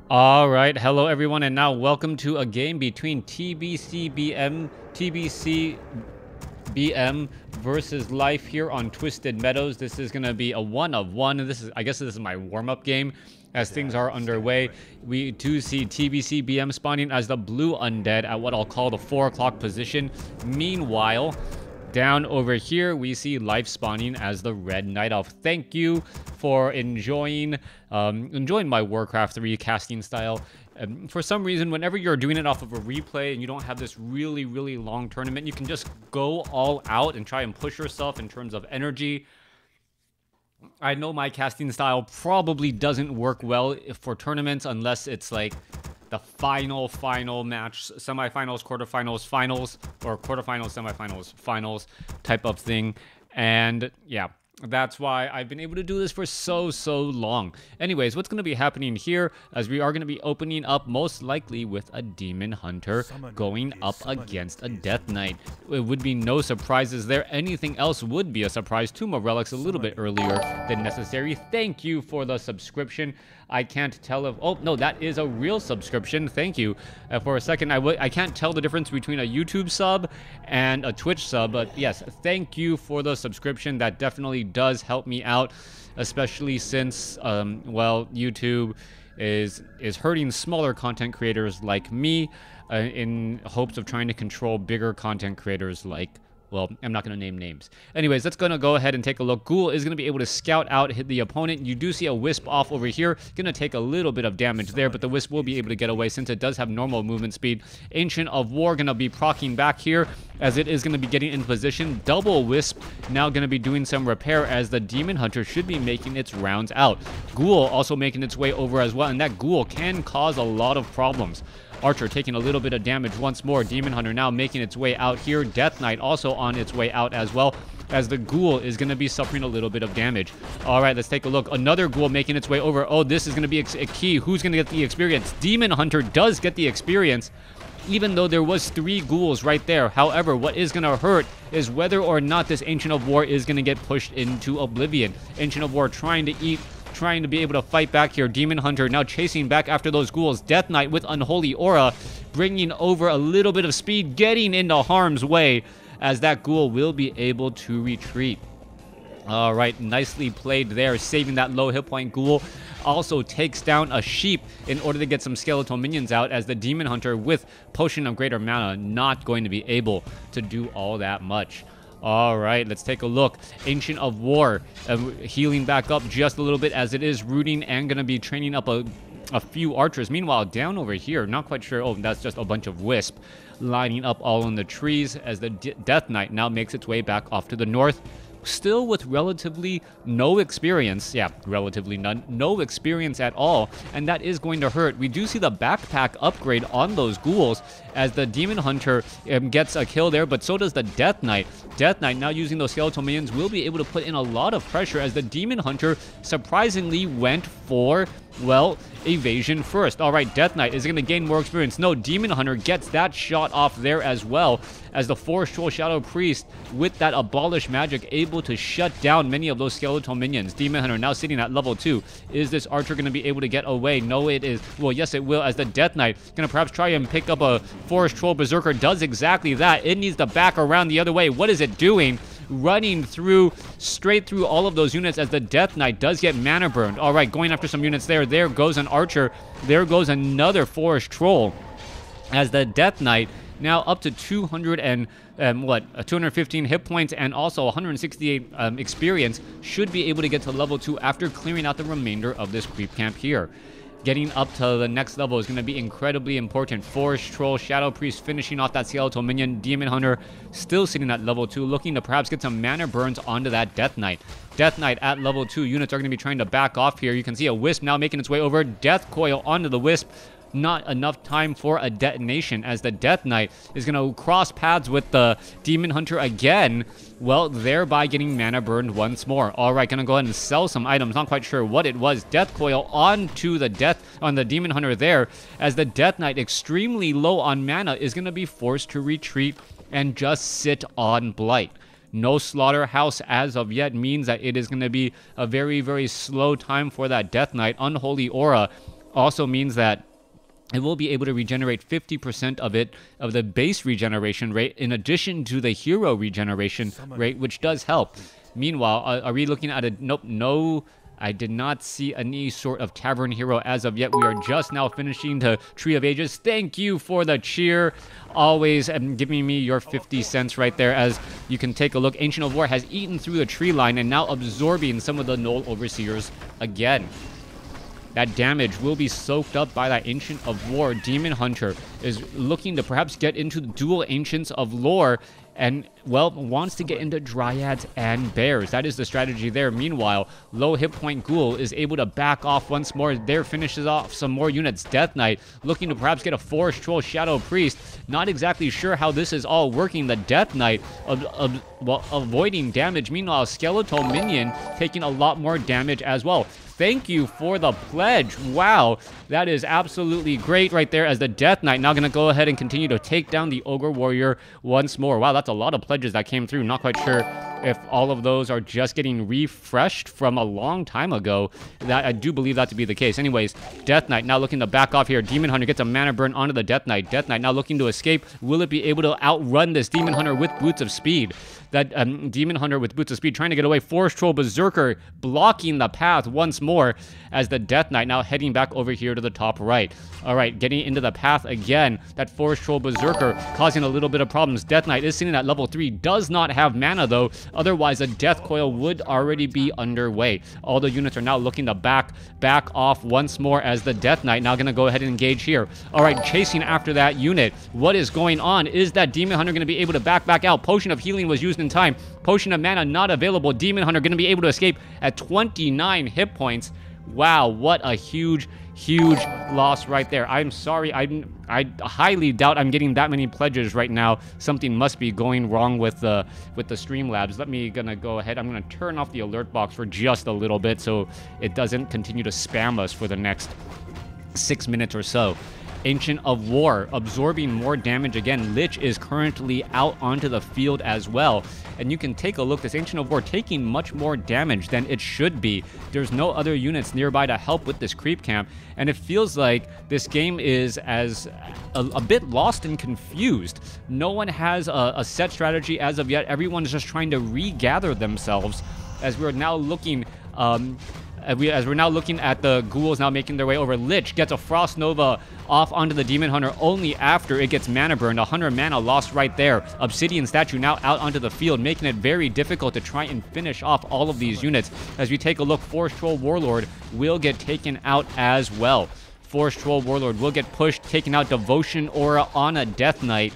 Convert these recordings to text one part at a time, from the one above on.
All right, hello everyone, and now welcome to a game between TBCBM versus Life here on Twisted Meadows. This is gonna be a 1-of-1. I guess this is my warm-up game. As things are underway, we do see TBCBM spawning as the blue undead at what I'll call the 4 o'clock position. Meanwhile, down over here, we see Life spawning as the red night elf. Thank you for enjoying my Warcraft 3 casting style. For some reason, whenever you're doing it off of a replay and you don't have this really, really long tournament, you can just go all out and try and push yourself in terms of energy. I know my casting style probably doesn't work well for tournaments unless it's like the final match, semifinals, quarterfinals, finals, or quarterfinals, semifinals, finals type of thing. And yeah, that's why I've been able to do this for so long. Anyways, what's going to be happening here as we are going to be opening up most likely with a demon hunter going up against a death knight. It would be no surprises there. Anything else would be a surprise. 2 more relics a little bit earlier than necessary. Thank you for the subscription. I can't tell if... Oh, no, that is a real subscription. Thank you. For a second, I can't tell the difference between a YouTube sub and a Twitch sub, but yes, thank you for the subscription. That definitely does help me out, especially since, well, YouTube is hurting smaller content creators like me in hopes of trying to control bigger content creators like... Well, I'm not going to name names. Anyways, let's going to go ahead and take a look. Ghoul is going to be able to scout out, hit the opponent. You do see a Wisp off over here. Going to take a little bit of damage there, but the Wisp will be able to get away since it does have normal movement speed. Ancient of War going to be proccing back here as it is going to be getting in position. Double Wisp now going to be doing some repair as the Demon Hunter should be making its rounds out. Ghoul also making its way over as well, and that Ghoul can cause a lot of problems. Archer taking a little bit of damage once more. Demon Hunter now making its way out here. Death Knight also on its way out as well, as the Ghoul is going to be suffering a little bit of damage. All right, let's take a look. Another Ghoul making its way over. Oh, this is going to be a key. Who's going to get the experience? Demon Hunter does get the experience, even though there was 3 Ghouls right there. However, what is going to hurt is whether or not this Ancient of War is going to get pushed into oblivion. Ancient of War trying to be able to fight back here. Demon Hunter now chasing back after those Ghouls. Death Knight with Unholy Aura, bringing over a little bit of speed, getting into harm's way, as that Ghoul will be able to retreat. All right, nicely played there, saving that low hit point. Ghoul also takes down a sheep in order to get some skeletal minions out, as the Demon Hunter with Potion of Greater Mana not going to be able to do all that much. All right, let's take a look. Ancient of War healing back up just a little bit as it is rooting and going to be training up a few archers. Meanwhile, down over here, not quite sure. Oh, that's just a bunch of Wisp lining up all in the trees as the Death Knight now makes its way back off to the north. Still with relatively no experience. Yeah, relatively none. No experience at all, and that is going to hurt. We do see the backpack upgrade on those Ghouls as the Demon Hunter gets a kill there, but so does the Death Knight. Death Knight now using those skeletal minions will be able to put in a lot of pressure as the Demon Hunter surprisingly went for, well, evasion first. All right, Death Knight is going to gain more experience. No, Demon Hunter gets that shot off there as well, as the Forest Troll Shadow Priest with that Abolish Magic able to shut down many of those skeletal minions. Demon Hunter now sitting at level 2. Is this Archer going to be able to get away? No, it is. Well, yes, it will, as the Death Knight going to perhaps try and pick up a Forest Troll Berserker. Does exactly that. It needs to back around the other way. What is it doing? Running through, straight through all of those units as the Death Knight does get mana burned. All right, going after some units there. There goes an Archer. There goes another Forest Troll as the Death Knight now up to 215 hit points and also 168 experience, should be able to get to level 2 after clearing out the remainder of this creep camp here. Getting up to the next level is going to be incredibly important. Forest Troll, Shadow Priest finishing off that skeletal minion. Demon Hunter still sitting at level 2, looking to perhaps get some mana burns onto that Death Knight. Death Knight at level 2. Units are going to be trying to back off here. You can see a Wisp now making its way over. Death Coil onto the Wisp. Not enough time for a detonation as the Death Knight is going to cross paths with the Demon Hunter again, well, thereby getting mana burned once more. All right, going to go ahead and sell some items. Not quite sure what it was. Death Coil onto the Demon Hunter there, as the Death Knight, extremely low on mana, is going to be forced to retreat and just sit on Blight. No Slaughterhouse as of yet means that it is going to be a very, very slow time for that Death Knight. Unholy Aura also means that it will be able to regenerate 50% of the base regeneration rate, in addition to the hero regeneration rate, which does help. Meanwhile, are we looking at a... Nope, no... I did not see any sort of tavern hero as of yet. We are just now finishing the Tree of Ages. Thank you for the cheer. Always giving me your 50 cents right there. As you can take a look, Ancient of War has eaten through the tree line and now absorbing some of the Null Overseers again. That damage will be soaked up by that Ancient of War. Demon Hunter is looking to perhaps get into the dual Ancients of Lore and, well, wants to get into Dryads and Bears. That is the strategy there. Meanwhile, low hit point Ghoul is able to back off once more. There finishes off some more units. Death Knight looking to perhaps get a Forest Troll Shadow Priest. Not exactly sure how this is all working. The Death Knight well, avoiding damage. Meanwhile, Skeletal Minion taking a lot more damage as well. Thank you for the pledge. Wow, that is absolutely great right there, as the Death Knight now going to go ahead and continue to take down the Ogre Warrior once more. Wow, that's a lot of pledges that came through. Not quite sure if all of those are just getting refreshed from a long time ago. That I do believe that to be the case. Anyways, Death Knight now looking to back off here. Demon Hunter gets a mana burn onto the Death Knight. Death Knight now looking to escape. Will it be able to outrun this Demon Hunter with Boots of Speed? That Demon Hunter with Boots of Speed trying to get away. Forest Troll Berserker blocking the path once more, as the Death Knight now heading back over here to the top right. All right, getting into the path again. That Forest Troll Berserker causing a little bit of problems. Death Knight is sitting at level 3, does not have mana though. Otherwise, a Death Coil would already be underway. All the units are now looking to back off once more, as the Death Knight now going to go ahead and engage here. All right, chasing after that unit. What is going on? Is that Demon Hunter going to be able to back out? Potion of Healing was used in time. Potion of Mana not available. Demon Hunter going to be able to escape at 29 hit points. Wow, what a huge loss right there. I'm sorry, I highly doubt I'm getting that many pledges right now. Something must be going wrong with the Streamlabs. Let me gonna go ahead. I'm gonna turn off the alert box for just a little bit so it doesn't continue to spam us for the next 6 minutes or so. Ancient of War absorbing more damage again. Lich is currently out onto the field as well. And you can take a look. This Ancient of War taking much more damage than it should be. There's no other units nearby to help with this creep camp. And it feels like this game is a bit lost and confused. No one has a set strategy as of yet. Everyone's just trying to regather themselves, as we're now looking... as we're now looking at the ghouls now making their way over. Lich gets a Frost Nova off onto the Demon Hunter only after it gets mana burned. 100 mana lost right there. Obsidian Statue now out onto the field, making it very difficult to try and finish off all of these units. As we take a look, Forest Troll Warlord will get taken out as well. Forest Troll Warlord will get pushed, taking out Devotion Aura on a Death Knight.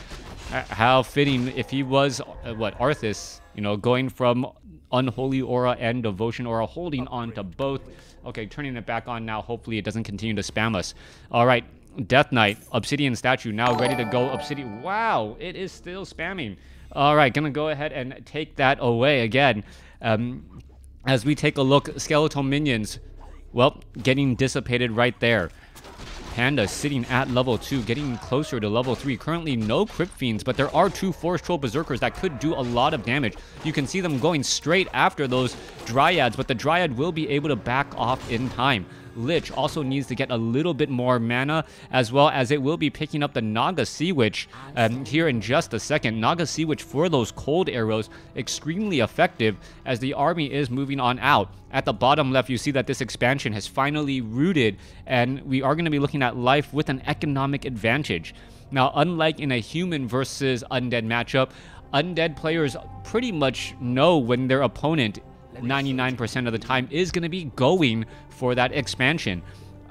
How fitting if he was, Arthas, you know, going from Unholy Aura and Devotion Aura, holding on to both. Okay, turning it back on now. Hopefully it doesn't continue to spam us. All right, Death Knight, Obsidian Statue now ready to go. Obsidian, wow, it is still spamming. All right, gonna go ahead and take that away again. As we take a look, Skeletal Minions, well, getting dissipated right there. Panda sitting at level 2, getting closer to level 3. Currently no Crypt Fiends, but there are 2 Forest Troll Berserkers that could do a lot of damage. You can see them going straight after those Dryads, but the Dryad will be able to back off in time. Lich also needs to get a little bit more mana, as well as it will be picking up the Naga Sea Witch here in just a second. Naga Sea Witch for those cold arrows, extremely effective as the army is moving on out. At the bottom left, you see that this expansion has finally rooted, and we are going to be looking at life with an economic advantage. Now, unlike in a human versus undead matchup, undead players pretty much know when their opponent 99% of the time is going to be going for that expansion.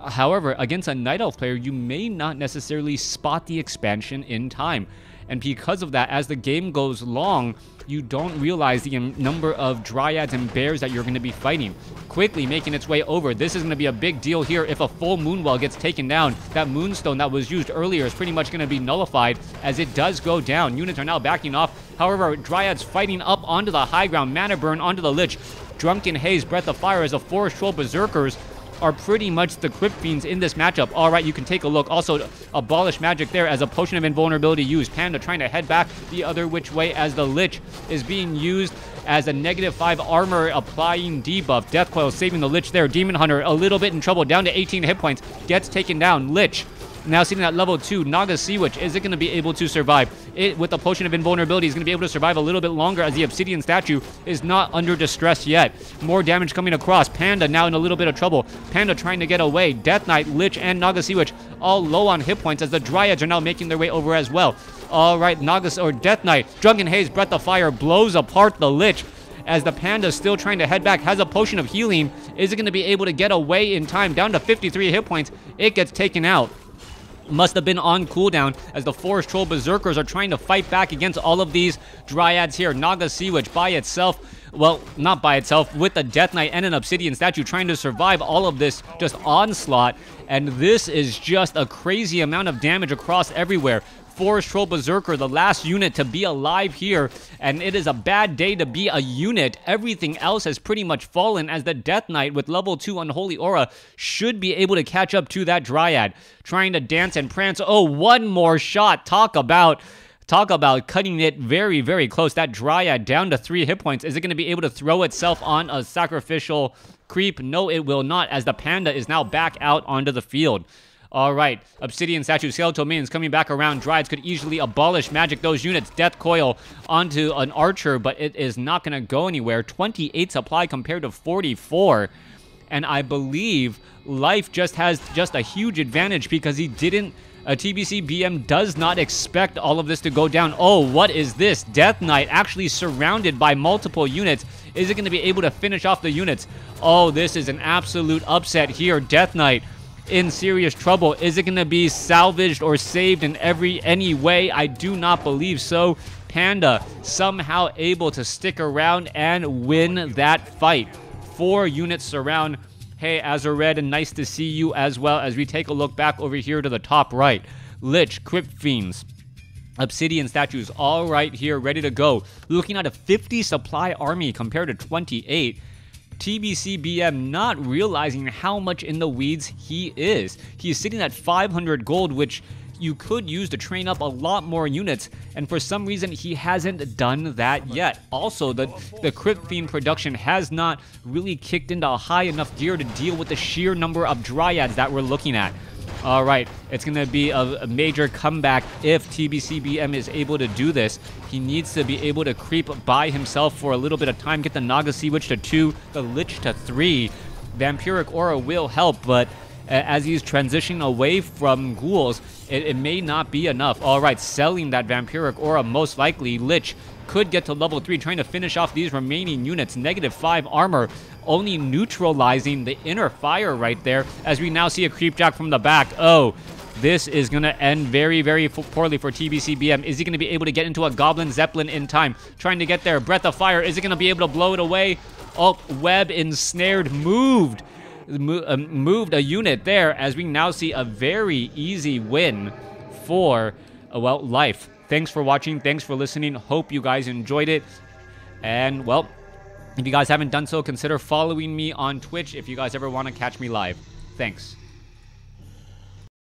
However, against a Night Elf player, you may not necessarily spot the expansion in time. And because of that, as the game goes long, you don't realize the number of Dryads and Bears that you're going to be fighting. Quickly making its way over. This is going to be a big deal here if a full Moonwell gets taken down. That Moonstone that was used earlier is pretty much going to be nullified as it does go down. Units are now backing off. However, Dryads fighting up onto the high ground. Mana burn onto the Lich. Drunken Haze, Breath of Fire as the Forest Troll Berserkers are pretty much the Crypt Fiends in this matchup. All right, you can take a look. Also, Abolish Magic there as a Potion of Invulnerability used. Panda trying to head back the other which way as the Lich is being used as a -5 armor applying debuff. Death Coil saving the Lich there. Demon Hunter a little bit in trouble, down to 18 hit points. Gets taken down. Lich now sitting at level 2. Naga Sea Witch, is it going to be able to survive? It, with the Potion of Invulnerability, is going to be able to survive a little bit longer as the Obsidian Statue is not under distress yet. More damage coming across. Panda now in a little bit of trouble. Panda trying to get away. Death Knight, Lich, and Naga Sea Witch all low on hit points as the Dryads are now making their way over as well. All right, Death Knight, Drunken Haze, Breath of Fire blows apart the Lich as the Panda still trying to head back, has a Potion of Healing. Is it going to be able to get away in time? Down to 53 hit points. It gets taken out. Must have been on cooldown as the Forest Troll Berserkers are trying to fight back against all of these Dryads here. Naga Sea Witch by itself, well, not by itself, with a Death Knight and an Obsidian Statue trying to survive all of this just onslaught. And this is just a crazy amount of damage across everywhere. Forest Troll Berserker, the last unit to be alive here, and it is a bad day to be a unit. Everything else has pretty much fallen as the Death Knight with level 2 Unholy Aura should be able to catch up to that Dryad. Trying to dance and prance. Oh, one more shot. Talk about cutting it very, very close. That Dryad down to 3 hit points. Is it going to be able to throw itself on a sacrificial creep? No, it will not, as the Panda is now back out onto the field. All right, Obsidian Statue, Skeletal Minions coming back around. Dryads could easily abolish magic those units. Death Coil onto an Archer, but it is not going to go anywhere. 28 supply compared to 44. And I believe Life just has a huge advantage because he didn't... TBC BM does not expect all of this to go down. Oh, what is this? Death Knight actually surrounded by multiple units. Is it going to be able to finish off the units? Oh, this is an absolute upset here. Death Knight in serious trouble. Is it going to be salvaged or saved in any way? I do not believe so. Panda somehow able to stick around and win that fight. 4 units surround. Hey, Azared, nice to see you as well as we take a look back over here to the top right. Lich, Crypt Fiends, Obsidian Statues, all right here, ready to go. Looking at a 50 supply army compared to 28. TBC BM not realizing how much in the weeds he is. He's sitting at 500 gold, which you could use to train up a lot more units, and for some reason he hasn't done that yet. Also, the Crypt Fiend production has not really kicked into a high enough gear to deal with the sheer number of Dryads that we're looking at. All right, it's going to be a major comeback if TBCBM is able to do this. He needs to be able to creep by himself for a little bit of time, get the Naga Sea Witch to 2, the Lich to 3. Vampiric Aura will help, but as he's transitioning away from ghouls, it may not be enough. All right, selling that Vampiric Aura, most likely. Lich could get to level 3, trying to finish off these remaining units. -5 armor, only neutralizing the inner fire right there, as we now see a Creepjack from the back. Oh, this is going to end very, very poorly for TBCBM. Is he going to be able to get into a Goblin Zeppelin in time? Trying to get there. Breath of Fire. Is he going to be able to blow it away? Oh, Web ensnared. Moved a unit there, as we now see a very easy win for, well, Life. Thanks for watching. Thanks for listening. Hope you guys enjoyed it. And, well, if you guys haven't done so, consider following me on Twitch if you guys ever want to catch me live. Thanks.